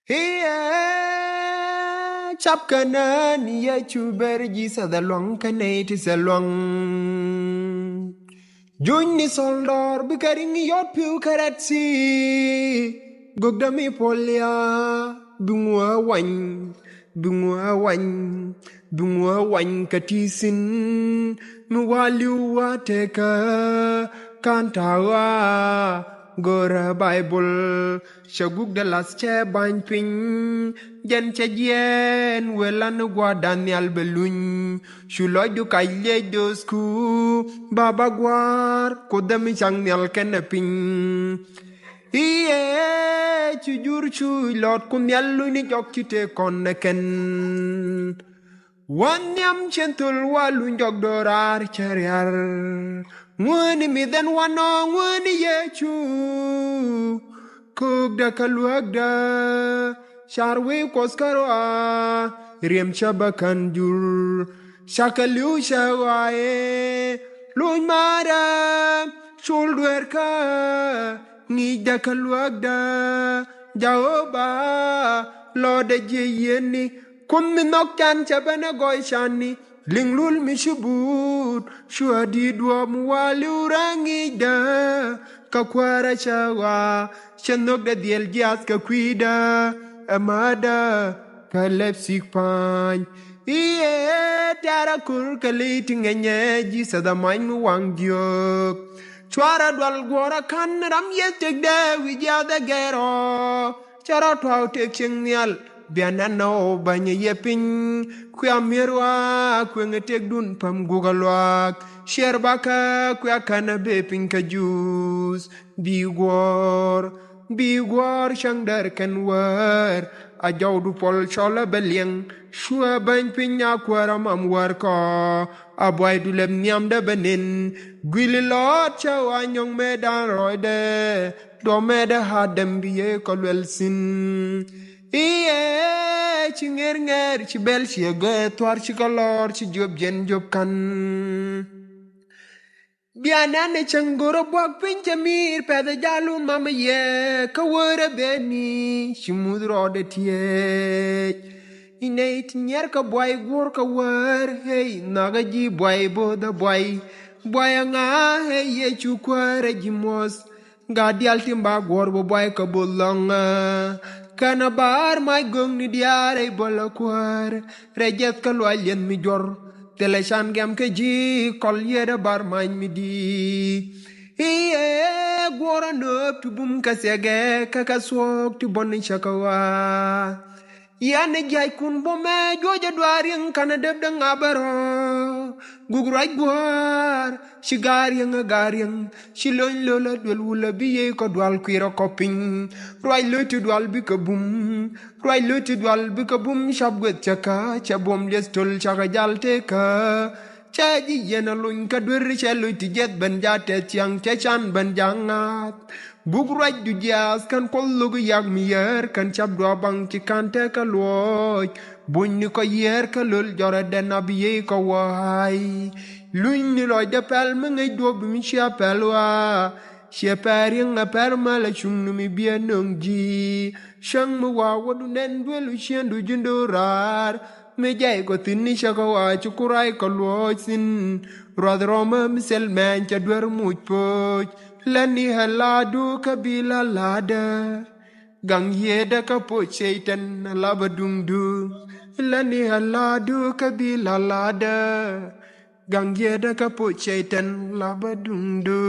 Here, chap känä yecu Bilj ɛlɔŋ känä tis ɛlɔŋ. Junni soldor bikering yot piu karatsi. Gogdami polya bingwa wany katisin muwaliwa teka kantawa gora Bible shaguk de las che bany piny jen che jen welan gwa Daniel beluny shuloy du kayle dosku baba gwar kodami chang nyal kene piny iye chujur chuy lot kunyal ni jok chite konne ken wanyam chentul walu jok dorar cheriar ngwani miden wano ngwani yecu kugda kaluagda sharwi koskarwa riem chabakan jur shakaliu shawae luny mara shulduerka ngida kaluagda jaoba lode jeyeni kumminok chan chabana goy shani linglul mishubut shuadi dua muwali urangida kakwara chawa shanok da diel jas kakwida amada kalepsik pan iye tara kur kaliti ngenye jisa da main wang diok chwara dwal gwara kan ram yetek de wijada gero chara twaw tek chengyal bianano banye yepin kuya mirwa kuya tek dun pam gugalwak sherbaka kuya kana bepin kajus bigwar shangdar kanwar ajawdu pol chola belyang shua bany pinya kwara mamwar ko aboy dulem nyam da benin gwili lot chawa nyong medan roide do meda hadem biye kolwel sin iye chinger chi bel chi ge twar chi kolor chi job jen job kan bianane changoro bok pinche mir pede jalun mama ye kawara beni shimudro de tie inait nyer ka boy gor ka war hey naga ji boy boda boy nga hey ye chukwara jimos gadial timba gor bo boy ka bolonga kana bar may gong ni diare bola kwar rejet ka loyen mi jor telechan gam ke ji kol yeda bar mañ mi di iye gwora nëp tu bum ka sege kaka swok tu bonni chakawa yane jay kun bome joja dwarien kana deb da ngabaro gugraj gwar shigarien agarien shilon lola dwel wula biye ko dwal kwira kopin roi lutu dwal bi ka bum roi lutu dwal bi ka bum shabgwet chaka chabom lestol chaka jalte ka chaji yena luny ka dwer chelu tijet ben jate chiang chechan ben jangat bugraj du jas kan kollugu yag mi yer kan chab do bang ci kante ka loy buñ ko yer ka lul jore den abiye ko way luñ ni loy de pel me ngay do bi mi chapel wa chepari nga per mala chung mi bien nong ji shang mu wa wodu nen dwelu shendu jindorar me jay ko tinni shako wa chukurai ko loy sin rodroma misel men cha dwer muj poj lani haladu kabila lada gang yeda ka po cheitan laba dungdu lani haladu kabila lada gang yeda ka po cheitan laba dungdu